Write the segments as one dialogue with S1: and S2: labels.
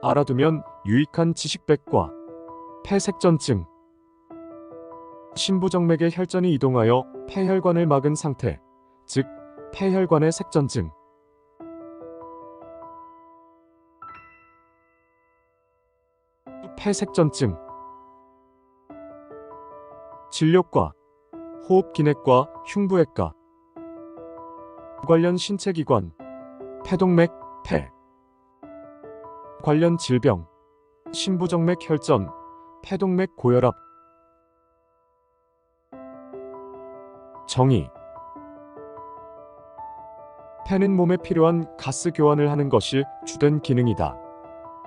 S1: 알아두면 유익한 지식백과. 폐색전증. 심부정맥의 혈전이 이동하여 폐혈관을 막은 상태, 즉 폐혈관의 색전증. 폐색전증. 진료과, 호흡기내과, 흉부외과. 관련 신체기관, 폐동맥, 폐. 관련 질병, 심부정맥 혈전, 폐동맥 고혈압. 정의. 폐는 몸에 필요한 가스 교환을 하는 것이 주된 기능이다.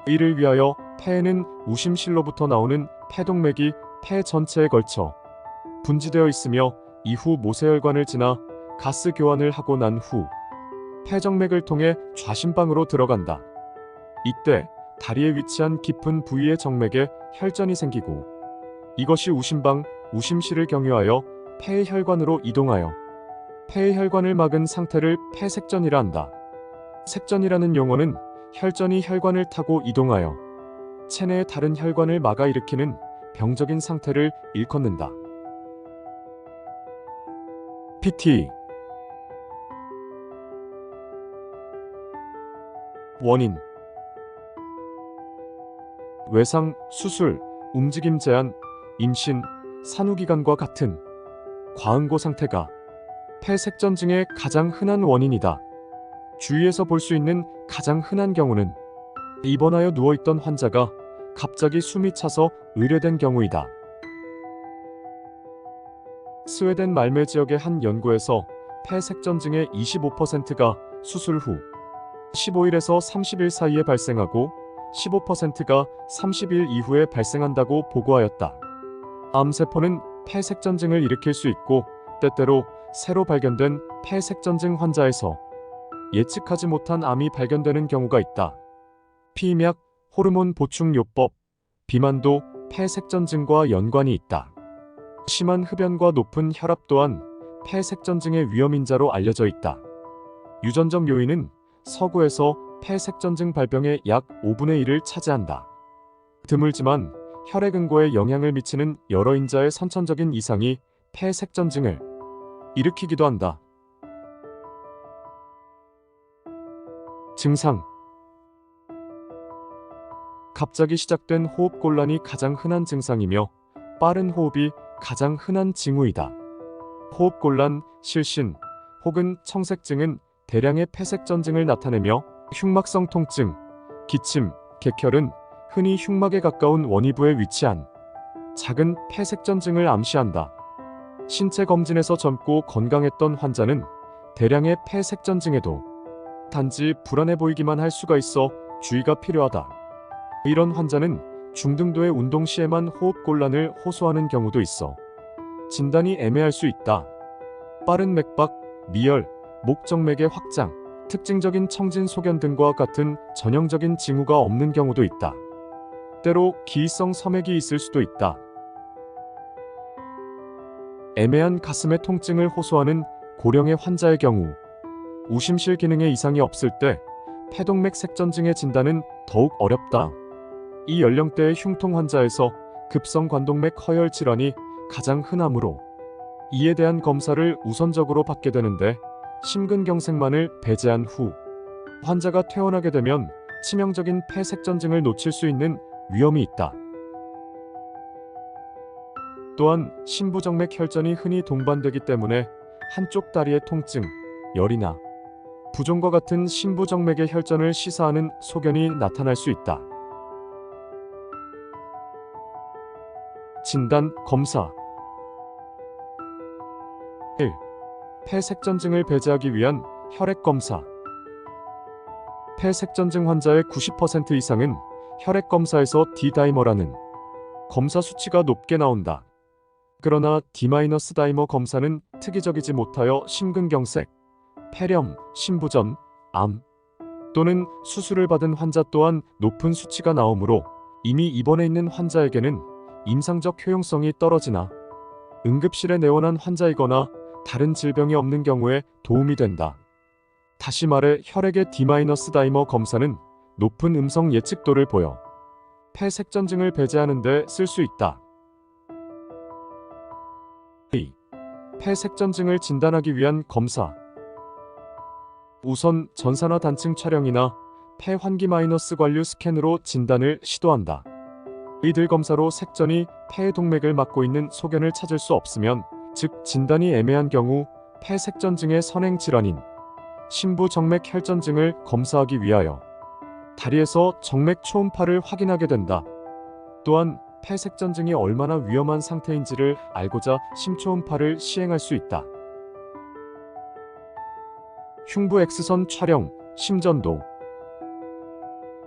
S1: 이를 위하여 폐에는 우심실로부터 나오는 폐동맥이 폐 전체에 걸쳐 분지되어 있으며 이후 모세혈관을 지나 가스 교환을 하고 난 후 폐정맥을 통해 좌심방으로 들어간다. 이때 다리에 위치한 깊은 부위의 정맥에 혈전이 생기고 이것이 우심방, 우심실을 경유하여 폐의 혈관으로 이동하여 폐의 혈관을 막은 상태를 폐색전이라 한다. 색전이라는 용어는 혈전이 혈관을 타고 이동하여 체내의 다른 혈관을 막아 일으키는 병적인 상태를 일컫는다. PT. 원인. 외상, 수술, 움직임 제한, 임신, 산후기간과 같은 과응고 상태가 폐색전증의 가장 흔한 원인이다. 주위에서 볼 수 있는 가장 흔한 경우는 입원하여 누워있던 환자가 갑자기 숨이 차서 의뢰된 경우이다. 스웨덴 말메 지역의 한 연구에서 폐색전증의 25%가 수술 후 15일에서 30일 사이에 발생하고 15%가 30일 이후에 발생한다고 보고하였다. 암세포는 폐색전증을 일으킬 수 있고 때때로 새로 발견된 폐색전증 환자에서 예측하지 못한 암이 발견되는 경우가 있다. 피임약, 호르몬 보충요법, 비만도 폐색전증과 연관이 있다. 심한 흡연과 높은 혈압 또한 폐색전증의 위험인자로 알려져 있다. 유전적 요인은 서구에서 폐색전증 발병의 약 5분의 1을 차지한다. 드물지만 혈액응고에 영향을 미치는 여러 인자의 선천적인 이상이 폐색전증을 일으키기도 한다. 증상. 갑자기 시작된 호흡곤란이 가장 흔한 증상이며 빠른 호흡이 가장 흔한 징후이다. 호흡곤란, 실신 혹은 청색증은 대량의 폐색전증을 나타내며 흉막성 통증, 기침, 객혈은 흔히 흉막에 가까운 원위부에 위치한 작은 폐색전증을 암시한다. 신체 검진에서 젊고 건강했던 환자는 대량의 폐색전증에도 단지 불안해 보이기만 할 수가 있어 주의가 필요하다. 이런 환자는 중등도의 운동 시에만 호흡곤란을 호소하는 경우도 있어 진단이 애매할 수 있다. 빠른 맥박, 미열, 목정맥의 확장, 특징적인 청진 소견 등과 같은 전형적인 징후가 없는 경우도 있다. 때로 기이성 섬액이 있을 수도 있다. 애매한 가슴의 통증을 호소하는 고령의 환자의 경우 우심실 기능에 이상이 없을 때 폐동맥 색전증의 진단은 더욱 어렵다. 이 연령대의 흉통 환자에서 급성 관동맥 허혈 질환이 가장 흔하므로 이에 대한 검사를 우선적으로 받게 되는데 심근경색만을 배제한 후 환자가 퇴원하게 되면 치명적인 폐색전증을 놓칠 수 있는 위험이 있다. 또한 심부정맥 혈전이 흔히 동반되기 때문에 한쪽 다리의 통증, 열이나 부종과 같은 심부정맥의 혈전을 시사하는 소견이 나타날 수 있다. 진단, 검사. 1. 폐색전증을 배제하기 위한 혈액검사. 폐색전증 환자의 90% 이상은 혈액검사에서 D-다이머라는 검사 수치가 높게 나온다. 그러나 D-다이머 검사는 특이적이지 못하여 심근경색, 폐렴, 심부전, 암 또는 수술을 받은 환자 또한 높은 수치가 나오므로 이미 입원해 있는 환자에게는 임상적 효용성이 떨어지나 응급실에 내원한 환자이거나 다른 질병이 없는 경우에 도움이 된다. 다시 말해 혈액의 D-다이머 검사는 높은 음성 예측도를 보여 폐 색전증을 배제하는 데 쓸 수 있다. 2. 폐 색전증을 진단하기 위한 검사. 우선 전산화 단층 촬영이나 폐 환기 마이너스 관류 스캔으로 진단을 시도한다. 이들 검사로 색전이 폐의 동맥을 막고 있는 소견을 찾을 수 없으면, 즉 진단이 애매한 경우 폐 색전증의 선행 질환인 심부 정맥 혈전증을 검사하기 위하여 다리에서 정맥 초음파를 확인하게 된다. 또한 폐 색전증이 얼마나 위험한 상태인지를 알고자 심초음파를 시행할 수 있다. 흉부 X선 촬영, 심전도.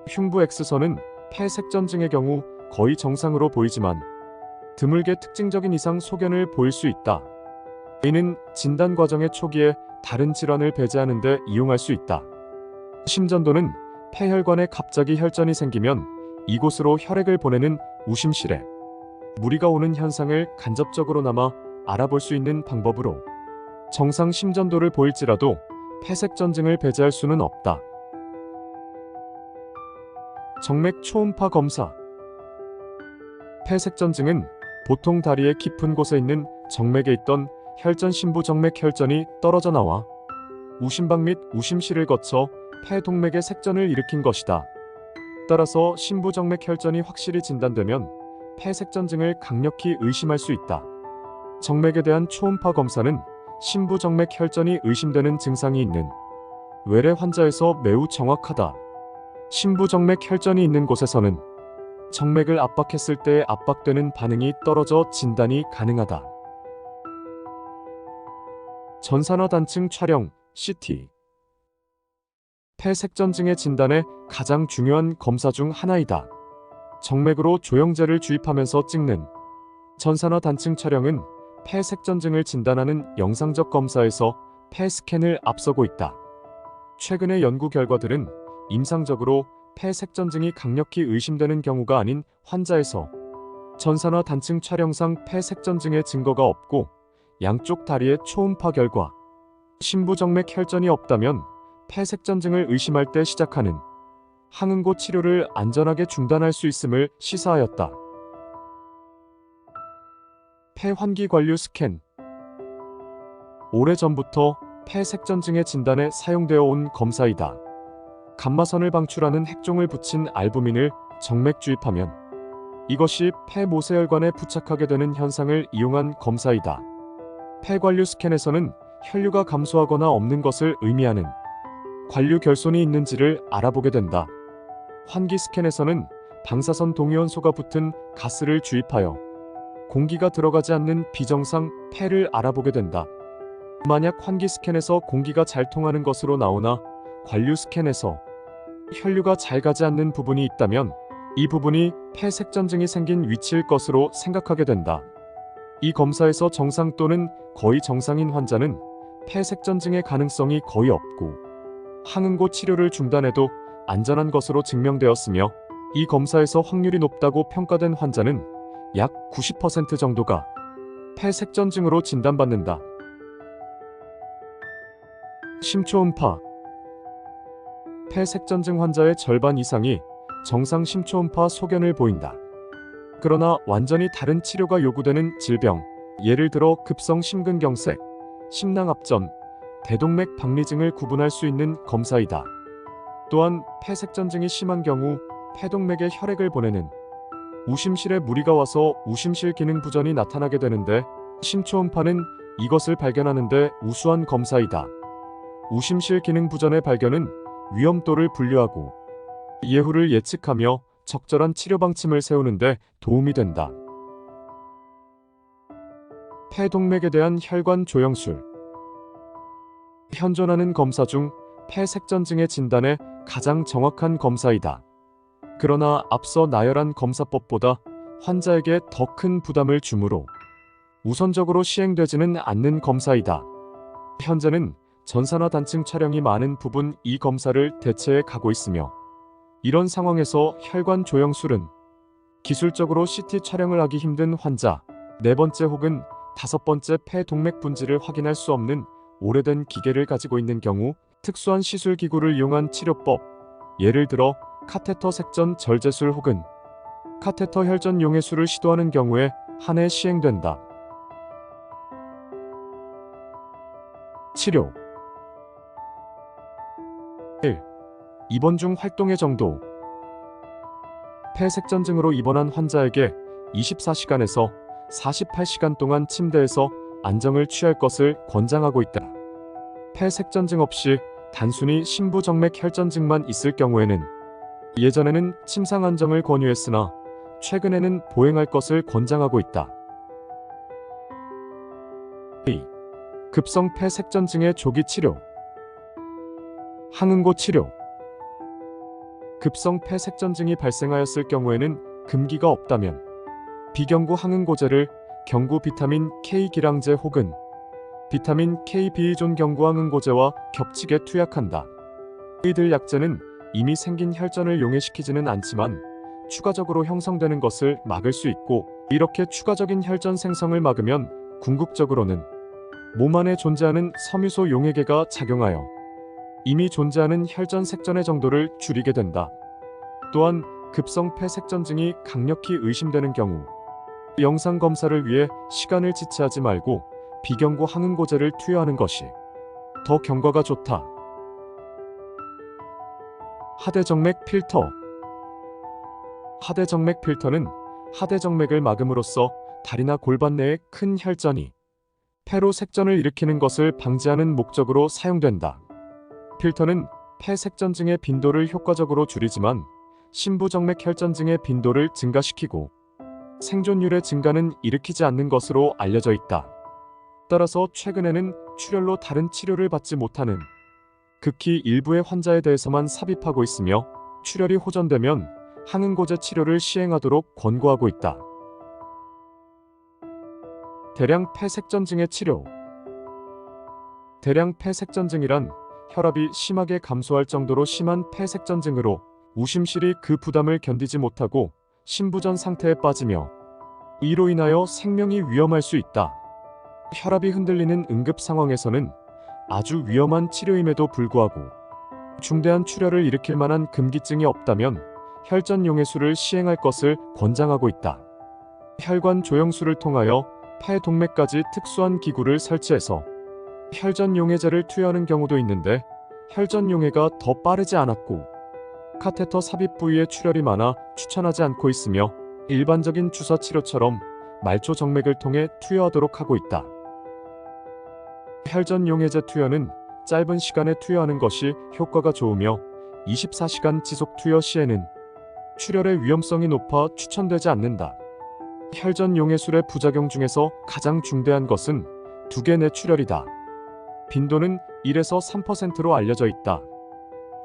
S1: 흉부 X선은 폐 색전증의 경우 거의 정상으로 보이지만 드물게 특징적인 이상 소견을 보일 수 있다. 이는 진단 과정의 초기에 다른 질환을 배제하는 데 이용할 수 있다. 심전도는 폐혈관에 갑자기 혈전이 생기면 이곳으로 혈액을 보내는 우심실에 무리가 오는 현상을 간접적으로나마 알아볼 수 있는 방법으로 정상 심전도를 보일지라도 폐색전증을 배제할 수는 없다. 정맥 초음파 검사. 폐색전증은 보통 다리의 깊은 곳에 있는 정맥에 있던 혈전 심부 정맥 혈전이 떨어져 나와 우심방 및 우심실을 거쳐 폐 동맥의 색전을 일으킨 것이다. 따라서 심부 정맥 혈전이 확실히 진단되면 폐 색전증을 강력히 의심할 수 있다. 정맥에 대한 초음파 검사는 심부 정맥 혈전이 의심되는 증상이 있는 외래 환자에서 매우 정확하다. 심부 정맥 혈전이 있는 곳에서는 정맥을 압박했을 때 압박되는 반응이 떨어져 진단이 가능하다. 전산화 단층 촬영, CT. 폐 색전증의 진단에 가장 중요한 검사 중 하나이다. 정맥으로 조영제를 주입하면서 찍는 전산화 단층 촬영은 폐 색전증을 진단하는 영상적 검사에서 폐 스캔을 앞서고 있다. 최근의 연구 결과들은 임상적으로 폐 색전증이 강력히 의심되는 경우가 아닌 환자에서 전산화 단층 촬영상 폐 색전증의 증거가 없고 양쪽 다리의 초음파 결과 심부 정맥 혈전이 없다면 폐 색전증을 의심할 때 시작하는 항응고 치료를 안전하게 중단할 수 있음을 시사하였다. 폐 환기 관류 스캔. 오래전부터 폐 색전증의 진단에 사용되어 온 검사이다. 감마선을 방출하는 핵종을 붙인 알부민을 정맥 주입하면 이것이 폐 모세혈관에 부착하게 되는 현상을 이용한 검사이다. 폐 관류 스캔에서는 혈류가 감소하거나 없는 것을 의미하는 관류 결손이 있는지를 알아보게 된다. 환기 스캔에서는 방사선 동위원소가 붙은 가스를 주입하여 공기가 들어가지 않는 비정상 폐를 알아보게 된다. 만약 환기 스캔에서 공기가 잘 통하는 것으로 나오나 관류 스캔에서 혈류가 잘 가지 않는 부분이 있다면 이 부분이 폐 색전증이 생긴 위치일 것으로 생각하게 된다. 이 검사에서 정상 또는 거의 정상인 환자는 폐 색전증의 가능성이 거의 없고 항응고 치료를 중단해도 안전한 것으로 증명되었으며, 이 검사에서 확률이 높다고 평가된 환자는 약 90% 정도가 폐 색전증으로 진단받는다. 심초음파. 폐 색전증 환자의 절반 이상이 정상 심초음파 소견을 보인다. 그러나 완전히 다른 치료가 요구되는 질병, 예를 들어 급성 심근경색, 심낭압전, 대동맥 박리증을 구분할 수 있는 검사이다. 또한 폐 색전증이 심한 경우 폐동맥에 혈액을 보내는 우심실에 무리가 와서 우심실 기능 부전이 나타나게 되는데, 심초음파는 이것을 발견하는 데 우수한 검사이다. 우심실 기능 부전의 발견은 위험도를 분류하고 예후를 예측하며 적절한 치료 방침을 세우는 데 도움이 된다. 폐동맥에 대한 혈관 조영술. 현존하는 검사 중 폐 색전증의 진단에 가장 정확한 검사이다. 그러나 앞서 나열한 검사법보다 환자에게 더 큰 부담을 주므로 우선적으로 시행되지는 않는 검사이다. 현재는 전산화 단층 촬영이 많은 부분 이 검사를 대체해 가고 있으며, 이런 상황에서 혈관 조영술은 기술적으로 CT 촬영을 하기 힘든 환자, 네 번째 혹은 다섯 번째 폐 동맥 분지를 확인할 수 없는 오래된 기계를 가지고 있는 경우 특수한 시술 기구를 이용한 치료법, 예를 들어 카테터 색전 절제술 혹은 카테터 혈전 용해술을 시도하는 경우에 한 해 시행된다. 치료 1. 입원 중 활동의 정도. 폐색전증으로 입원한 환자에게 24시간에서 48시간 동안 침대에서 안정을 취할 것을 권장하고 있다. 폐색전증 없이 단순히 심부정맥 혈전증만 있을 경우에는 예전에는 침상 안정을 권유했으나 최근에는 보행할 것을 권장하고 있다. 2. 급성 폐색전증의 조기 치료. 항응고 치료. 급성 폐색전증이 발생하였을 경우에는 금기가 없다면 비경구 항응고제를 경구 비타민 K 기량제 혹은 비타민 K 비이존 경구 항응고제와 겹치게 투약한다. 이들 약제는 이미 생긴 혈전을 용해시키지는 않지만 추가적으로 형성되는 것을 막을 수 있고, 이렇게 추가적인 혈전 생성을 막으면 궁극적으로는 몸 안에 존재하는 섬유소 용해계가 작용하여 이미 존재하는 혈전 색전의 정도를 줄이게 된다. 또한 급성 폐색전증이 강력히 의심되는 경우 영상 검사를 위해 시간을 지체하지 말고 비경구 항응고제를 투여하는 것이 더 경과가 좋다. 하대정맥 필터. 하대정맥 필터는 하대정맥을 막음으로써 다리나 골반 내에 큰 혈전이 폐로 색전을 일으키는 것을 방지하는 목적으로 사용된다. 필터는 폐색전증의 빈도를 효과적으로 줄이지만 심부정맥 혈전증의 빈도를 증가시키고 생존율의 증가는 일으키지 않는 것으로 알려져 있다. 따라서 최근에는 출혈로 다른 치료를 받지 못하는 극히 일부의 환자에 대해서만 삽입하고 있으며, 출혈이 호전되면 항응고제 치료를 시행하도록 권고하고 있다. 대량 폐색전증의 치료. 대량 폐색전증이란 혈압이 심하게 감소할 정도로 심한 폐색전증으로 우심실이 그 부담을 견디지 못하고 심부전 상태에 빠지며 이로 인하여 생명이 위험할 수 있다. 혈압이 흔들리는 응급 상황에서는 아주 위험한 치료임에도 불구하고 중대한 출혈을 일으킬 만한 금기증이 없다면 혈전 용해술을 시행할 것을 권장하고 있다. 혈관 조영술을 통하여 폐 동맥까지 특수한 기구를 설치해서 혈전 용해제를 투여하는 경우도 있는데, 혈전 용해가 더 빠르지 않았고 카테터 삽입 부위에 출혈이 많아 추천하지 않고 있으며, 일반적인 주사 치료처럼 말초 정맥을 통해 투여하도록 하고 있다. 혈전 용해제 투여는 짧은 시간에 투여하는 것이 효과가 좋으며 24시간 지속 투여 시에는 출혈의 위험성이 높아 추천되지 않는다. 혈전 용해술의 부작용 중에서 가장 중대한 것은 두개 내 출혈이다. 빈도는 1에서 3%로 알려져 있다.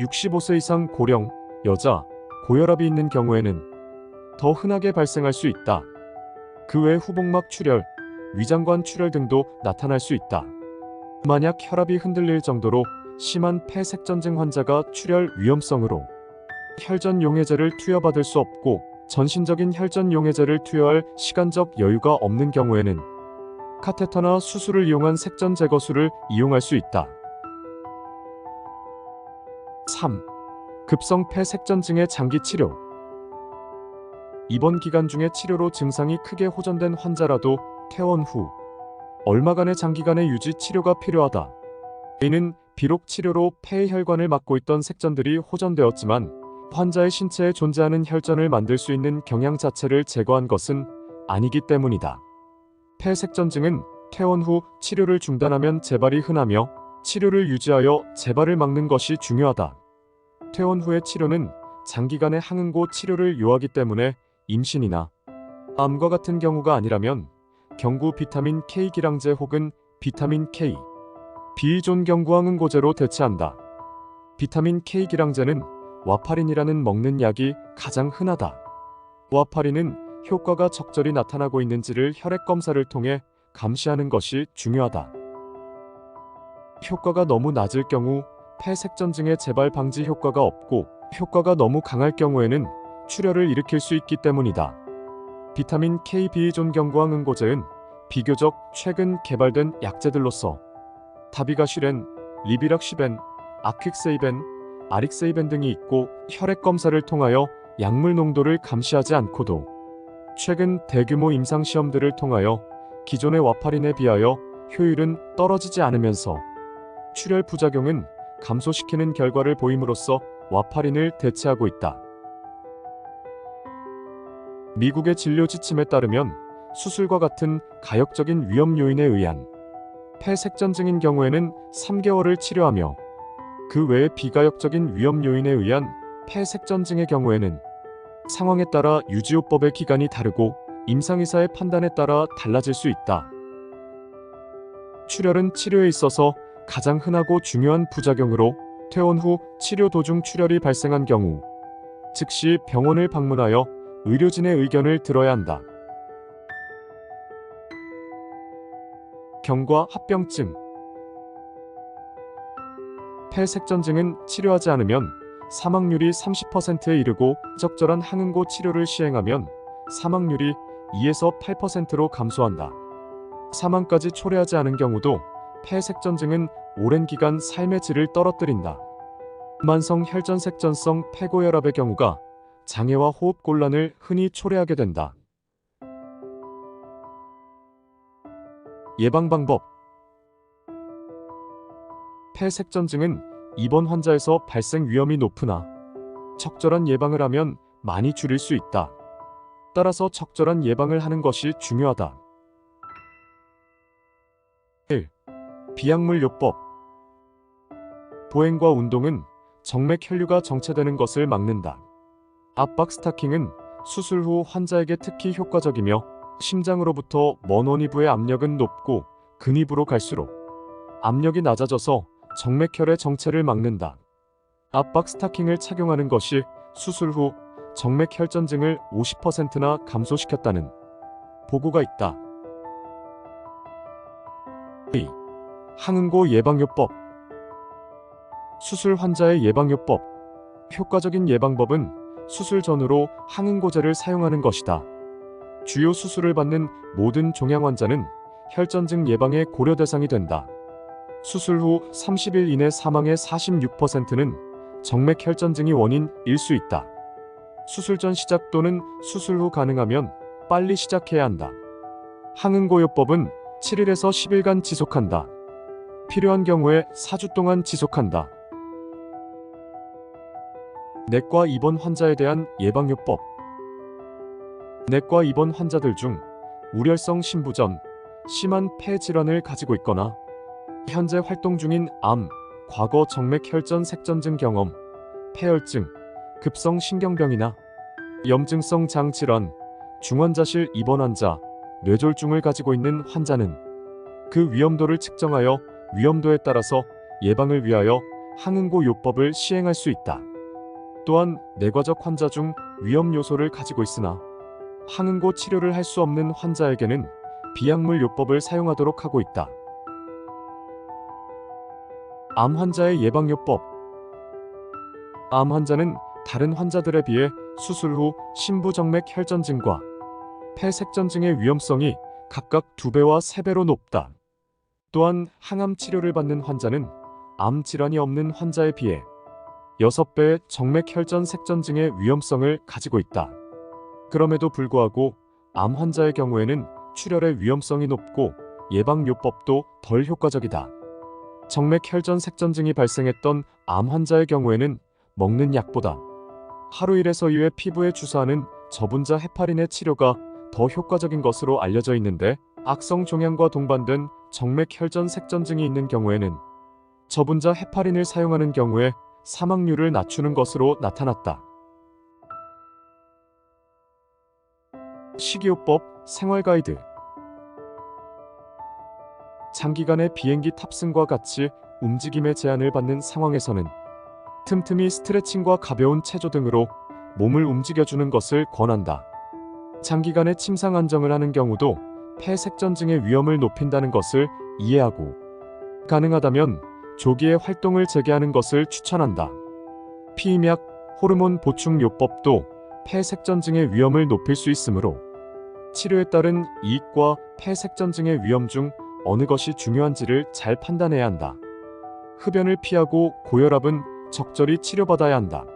S1: 65세 이상 고령, 여자, 고혈압이 있는 경우에는 더 흔하게 발생할 수 있다. 그 외 후복막 출혈, 위장관 출혈 등도 나타날 수 있다. 만약 혈압이 흔들릴 정도로 심한 폐색전증 환자가 출혈 위험성으로 혈전 용해제를 투여받을 수 없고 전신적인 혈전 용해제를 투여할 시간적 여유가 없는 경우에는 카테터나 수술을 이용한 색전 제거술을 이용할 수 있다. 3. 급성 폐색전증의 장기 치료. 입원 기간 중에 치료로 증상이 크게 호전된 환자라도 퇴원 후 얼마간의 장기간의 유지 치료가 필요하다. 이는 비록 치료로 폐의 혈관을 막고 있던 색전들이 호전되었지만 환자의 신체에 존재하는 혈전을 만들 수 있는 경향 자체를 제거한 것은 아니기 때문이다. 폐색전증은 퇴원 후 치료를 중단하면 재발이 흔하며 치료를 유지하여 재발을 막는 것이 중요하다. 퇴원 후의 치료는 장기간의 항응고 치료를 요하기 때문에 임신이나 암과 같은 경우가 아니라면 경구 비타민 K 기량제 혹은 비타민 K, 비이존 경구 항응고제로 대체한다. 비타민 K 기량제는 와파린이라는 먹는 약이 가장 흔하다. 와파린은 효과가 적절히 나타나고 있는지를 혈액 검사를 통해 감시하는 것이 중요하다. 효과가 너무 낮을 경우 폐색전증의 재발 방지 효과가 없고, 효과가 너무 강할 경우에는 출혈을 일으킬 수 있기 때문이다. 비타민 K 비이존 경구 항응고제는 비교적 최근 개발된 약제들로서 다비가슈렌, 리비락시벤, 아퀵세이벤, 아릭세이벤 등이 있고 혈액 검사를 통하여 약물 농도를 감시하지 않고도 최근 대규모 임상 시험들을 통하여 기존의 와파린에 비하여 효율은 떨어지지 않으면서 출혈 부작용은 감소시키는 결과를 보임으로써 와파린을 대체하고 있다. 미국의 진료 지침에 따르면 수술과 같은 가역적인 위험 요인에 의한 폐색전증인 경우에는 3개월을 치료하며 그 외에 비가역적인 위험 요인에 의한 폐색전증의 경우에는 상황에 따라 유지요법의 기간이 다르고 임상의사의 판단에 따라 달라질 수 있다. 출혈은 치료에 있어서 가장 흔하고 중요한 부작용으로 퇴원 후 치료 도중 출혈이 발생한 경우 즉시 병원을 방문하여 의료진의 의견을 들어야 한다. 경과 합병증. 폐색전증은 치료하지 않으면 사망률이 30%에 이르고 적절한 항응고 치료를 시행하면 사망률이 2에서 8%로 감소한다. 사망까지 초래하지 않은 경우도 폐색전증은 오랜 기간 삶의 질을 떨어뜨린다. 만성 혈전색전성 폐고혈압의 경우가 장애와 호흡곤란을 흔히 초래하게 된다. 예방 방법. 폐색전증은 입원 환자에서 발생 위험이 높으나 적절한 예방을 하면 많이 줄일 수 있다. 따라서 적절한 예방을 하는 것이 중요하다. 1. 비약물 요법. 보행과 운동은 정맥 혈류가 정체되는 것을 막는다. 압박 스타킹은 수술 후 환자에게 특히 효과적이며 심장으로부터 먼 원위부의 압력은 높고 근위부로 갈수록 압력이 낮아져서 정맥혈의 정체를 막는다. 압박 스타킹을 착용하는 것이 수술 후 정맥혈전증을 50%나 감소시켰다는 보고가 있다. 2. 항응고 예방요법. 수술 환자의 예방요법. 효과적인 예방법은 수술 전후로 항응고제를 사용하는 것이다. 주요 수술을 받는 모든 종양 환자는 혈전증 예방의 고려 대상이 된다. 수술 후 30일 이내 사망의 46%는 정맥 혈전증이 원인일 수 있다. 수술 전 시작 또는 수술 후 가능하면 빨리 시작해야 한다. 항응고요법은 7일에서 10일간 지속한다. 필요한 경우에 4주 동안 지속한다. 내과 입원 환자에 대한 예방요법. 내과 입원 환자들 중 우렬성 심부전, 심한 폐 질환을 가지고 있거나 현재 활동 중인 암, 과거 정맥혈전 색전증 경험, 폐혈증, 급성신경병이나 염증성 장질환, 중환자실 입원 환자, 뇌졸중을 가지고 있는 환자는 그 위험도를 측정하여 위험도에 따라서 예방을 위하여 항응고 요법을 시행할 수 있다. 또한 내과적 환자 중 위험 요소를 가지고 있으나 항응고 치료를 할 수 없는 환자에게는 비약물 요법을 사용하도록 하고 있다. 암 환자의 예방요법. 암 환자는 다른 환자들에 비해 수술 후 심부정맥 혈전증과 폐색전증의 위험성이 각각 2배와 3배로 높다. 또한 항암 치료를 받는 환자는 암 질환이 없는 환자에 비해 6배의 정맥 혈전 색전증의 위험성을 가지고 있다. 그럼에도 불구하고 암 환자의 경우에는 출혈의 위험성이 높고 예방요법도 덜 효과적이다. 정맥 혈전 색전증이 발생했던 암 환자의 경우에는 먹는 약보다 하루 1에서 2회 피부에 주사하는 저분자 헤파린의 치료가 더 효과적인 것으로 알려져 있는데 악성 종양과 동반된 정맥 혈전 색전증이 있는 경우에는 저분자 헤파린을 사용하는 경우에 사망률을 낮추는 것으로 나타났다. 식이요법 생활 가이드. 장기간의 비행기 탑승과 같이 움직임의 제한을 받는 상황에서는 틈틈이 스트레칭과 가벼운 체조 등으로 몸을 움직여주는 것을 권한다. 장기간의 침상 안정을 하는 경우도 폐색전증의 위험을 높인다는 것을 이해하고 가능하다면 조기에 활동을 재개하는 것을 추천한다. 피임약, 호르몬 보충 요법도 폐색전증의 위험을 높일 수 있으므로 치료에 따른 이익과 폐색전증의 위험 중 어느 것이 중요한지를 잘 판단해야 한다. 흡연을 피하고 고혈압은 적절히 치료받아야 한다.